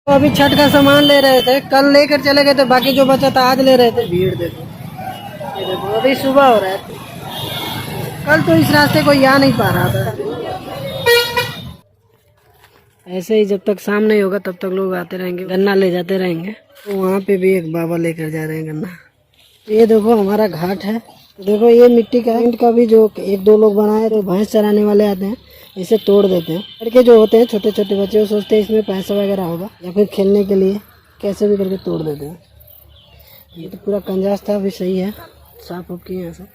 तो अभी छठ का सामान ले रहे थे, कल लेकर चले गए थे, बाकी जो बचा था आज ले रहे थे। भीड़ देखो, ये देखो अभी सुबह हो रहा है। कल तो इस रास्ते को आ नहीं पा रहा था। ऐसे ही जब तक शाम नहीं होगा तब तक लोग आते रहेंगे, गन्ना ले जाते रहेंगे। तो वहाँ पे भी एक बाबा लेकर जा रहे हैं गन्ना। ये देखो हमारा घाट है। तो देखो ये मिट्टी का ईंट का भी जो एक दो लोग बनाए, तो भैंस चराने वाले आते हैं, इसे तोड़ देते हैं। लड़के जो होते हैं छोटे छोटे बच्चे, वो सोचते हैं इसमें पैसा वगैरह होगा या फिर खेलने के लिए, कैसे भी करके तोड़ देते हैं। ये तो पूरा कंजास था, अभी सही है, साफ उफ किए हैं सब।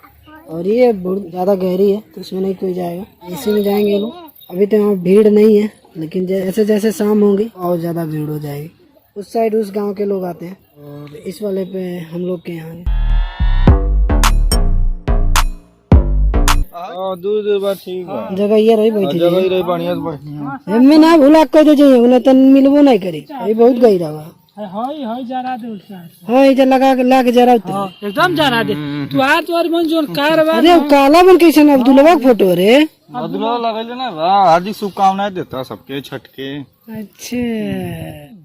और ये बहुत ज़्यादा गहरी है तो इसमें नहीं कोई जाएगा, इसी में जाएंगे लोग। अभी तो यहाँ भीड़ नहीं है, लेकिन जैसे जैसे शाम होगी और ज़्यादा भीड़ हो जाएगी। उस साइड उस गांव के लोग आते हैं और इस वाले पे हम लोग के यहाँ दूर ठीक है। जगह ये रही बैठी जगह ही रही बढ़िया से बढ़िया। हमें ना भूला कोई तो चाहिए उन्हें तो मिलबो नहीं करी। अभी बहुत गई रहा हाय जरा दे उसका। हाँ इधर लगा के ला के जरा एकदम जरा दे तू आ तोर मन जोन कारवा। अरे काला बन कैसे अब्दुल्ला का फोटो रे। अब्दुल्ला लगल ना, हार्दिक शुभकामनाएं देता सबके छठ के। अच्छा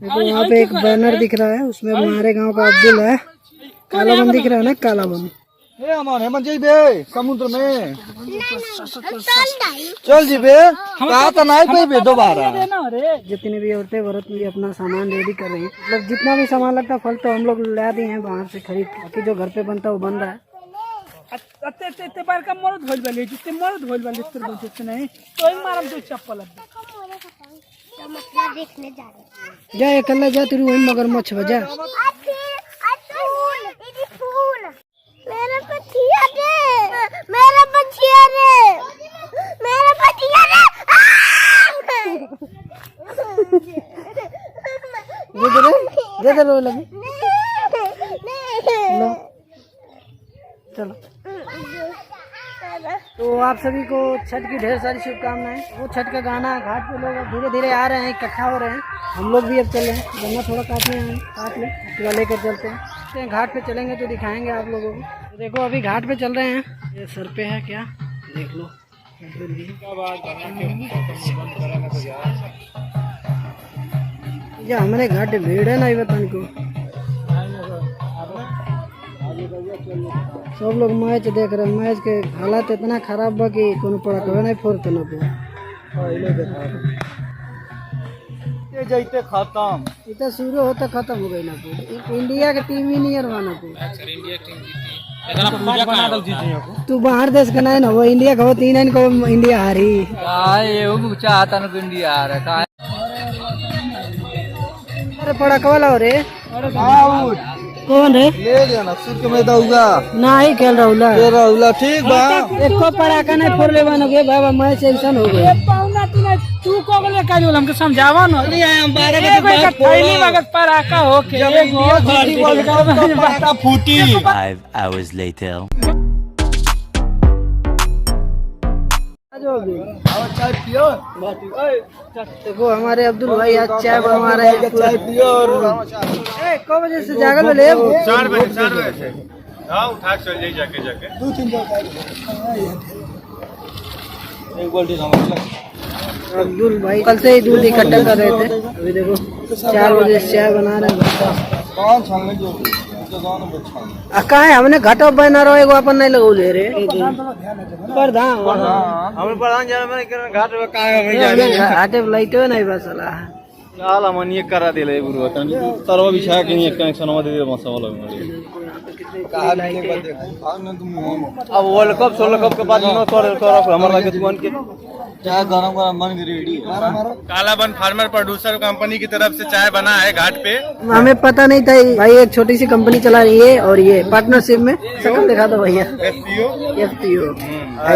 देखो यहाँ पे एक बैनर दिख रहा है, उसमें हमारे गांव का अब्दुल है। काला बन दिख रहा है ना, काला बन। हमारे मन जाइबे समुद्र में चल जीबे, कहा तो नहीं पेबे दोबारा। जितनी भी औरतें व्रत में अपना सामान रेडी कर रही हैं, मतलब जितना भी सामान लगता है, फल तो हम लोग ला दिए हैं बाहर से खरीद। बाकी जो घर पे बनता है वो बन रहा है। अत्ते बार का मरद होल वाले जितने मरद होल वाले तेरे बोलते नहीं तो ही मारम तो चप्पल देखने जा रहे जा अकेला जा, तेरी वही मगरमच्छ बजा। मेरा पतिया रे, मेरा पतिया रे, मेरा पतिया रे। दे दे रो लगी। लो चलो। तो आप सभी को छठ की ढेर सारी शुभकामनाएं। वो छठ का गाना घाट पे लोग धीरे धीरे आ रहे हैं, इकट्ठा हो रहे हैं। हम लोग भी अब चले हैं, गन्ना थोड़ा काटने हैं, काट ले पूरा लेकर चलते हैं। घाट पे चलेंगे तो दिखाएंगे आप लोगों को। तो देखो अभी घाट पे चल रहे हैं, ये सर पे है क्या देख लो। ये हमारे घाट पे भीड़ है ना, ये बताने को सब लोग मैच देख रहे हैं। मैच के हालात इतना खराब बा कि कोनो पड़ा कभी नहीं फोड़ते ना पे जैते खत्म इतना शुरू होता खत्म हो गई ना पे। इंडिया की टीम ही नहीं हरवाना पे। तू बाहर देश का नहीं ना, वो इंडिया का हो, तीन को इंडिया हारी। चाहता ना तो इंडिया आ रहा है। अरे पड़ा कवाला हो रे, कौन है ले लेना सिर्फ में दऊगा ना ही खेल राहुला ठीक बा। एक को पड़ा का नहीं फोड़ ले बन गए बाबा, मैच ऐसा हो गया। पाउना तू को बोले का जोल हमके समझावा ना। नहीं हम 12 बजे थैली मगज पर आका होके एक पटाखा फूटी। 5 hours later. चाय पियो। देखो हमारे अब्दुल भाई आज चाय बनवा रहे हैं। चाय पियो और को बजे से जागल ले 4 बजे से हाँ उठा चल जाइए जाके 2-3 एक बाल्टी समझ। अब्दुल भाई कल से ही दूध इकट्ठा कर रहे थे। अभी देखो 4 बजे से चाय बना रहे हैं। कौन छानने जो कहा है हमने घटो बना रहो, एगो अपन नहीं लगो ले रे प्रधान हम प्रधान जरा में घाट पे काहे में जा रही है। घाटे लाइटो नहीं बसला साला मन ये करा देले बुरवा तन तरवा बिछा के नहीं कनेक्शन में दे दे मसाला में कहा नहीं बात देखो। अब वर्ल्ड कप 16 कप के बाद न कर हमारा लगे दुकान के चाय गरम गरम बन के रेडी। कालाबन फार्मर प्रोड्यूसर कंपनी की तरफ से चाय बना है घाट पे। हमें पता नहीं था भाई, एक छोटी सी कंपनी चला रही है और ये पार्टनरशिप में। शकल दिखा दो भैया। FPO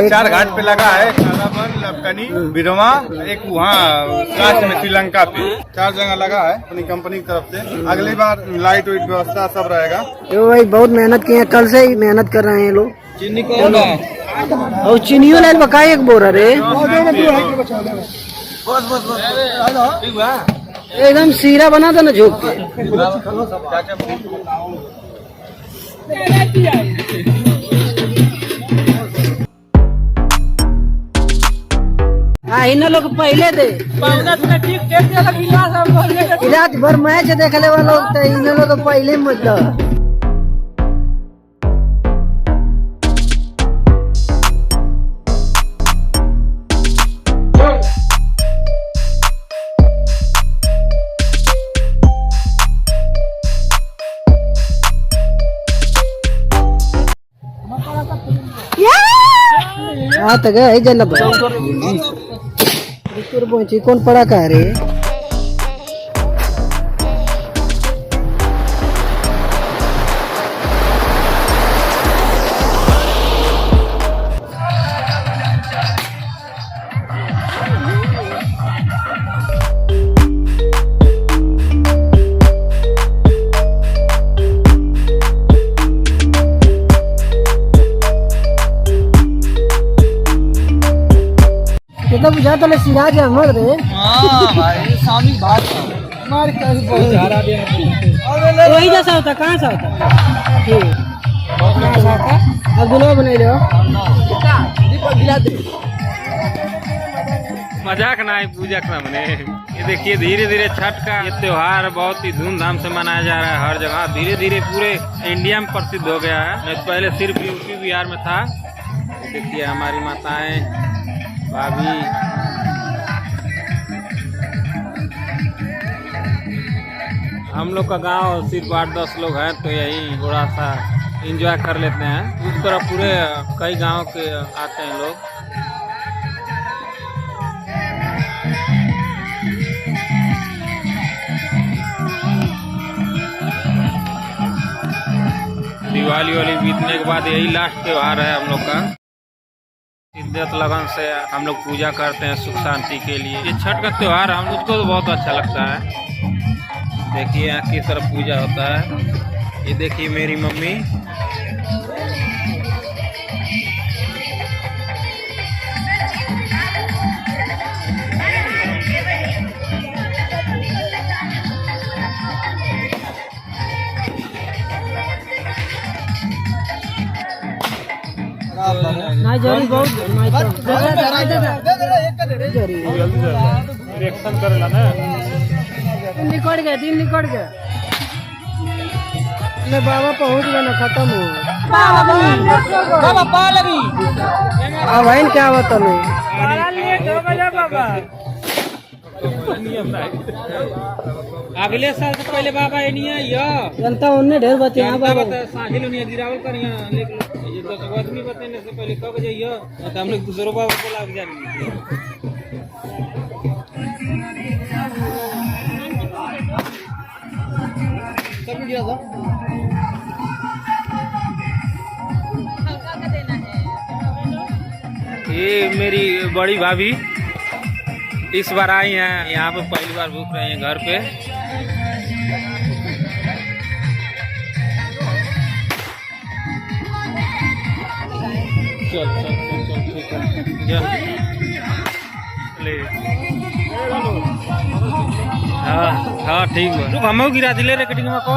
4 घाट पे लगा है, कालाबन, लपकनी, बिरवा, एक वहाँ लास्ट में श्रीलंका पे 4 जगह लगा है अपनी कंपनी की तरफ से। अगली बार लाइट वाइट व्यवस्था सब रहेगा। जो भाई बहुत मेहनत की है, कल से ही मेहनत कर रहे हैं लोग। चीनी कौन है और चीनियों लाइन बका एक बोरा रे एकदम सीरा बना था ना झोंक के। हाँ इन लोग पहले दे पावना से ठीक देख दिया कि ना सब बोले रात भर मैच देखले वाला लोग तो इन लोग पहले मतलब हाँ तो गए जल पहुंची कौन पड़ा कह रे कितना बुझा तो सिराज अहमद रे हाँ भाई शामी भाग हमारे कहीं बहुत हरा दिया वही जैसा होता कहाँ सा होता ठीक अब्दुल्ला बने लो मजाक ना है पूजा क्रम ने ये देखिए धीरे धीरे छठ का ये त्योहार बहुत ही धूमधाम से मनाया जा रहा है हर जगह धीरे धीरे पूरे इंडिया में प्रसिद्ध हो गया है नहीं तो पहले सिर्फ यूपी बिहार में था। देखिए हमारी माताएं भाभी हम लोग का गांव सिर्फ 8-10 लोग हैं तो यही थोड़ा सा एंजॉय कर लेते हैं। उस तरह पूरे कई गांव के आते हैं लोग। दिवाली वाली बीतने के बाद यही लास्ट त्योहार है हम लोग का। शिद्दत लगन से हम लोग पूजा करते हैं सुख शांति के लिए। ये छठ का त्योहार हम लोग को तो बहुत अच्छा लगता है। देखिए यहाँ किस तरह पूजा होता है। ये देखिए मेरी मम्मी नहीं जरी बहुत रिएक्शन करेला ना निकट गए दिन निकट गए ले बाबा पहुंच गए ना खत्म हो बाबा पा लगी अब भाई क्या बता लो सारा लेट हो गया बाबा। अगले साल से पहले बाबा ये नहीं है यह जनता उन्हें ढेर बचे यहाँ बाबा साहिल उन्हें गिरावल कर यहाँ लेकिन ये 10 आदमी बताने से पहले कब जाइए तो हम लोग दूसरों बाबा को लाग जाएंगे। ये मेरी बड़ी भाभी इस बार आई हैं यहाँ पे पहली बार भूख रही हैं घर पे। चल चल चल चल ठीक है ले हाँ हाँ ठीक है हम गिरा दिले रे कटिंग में को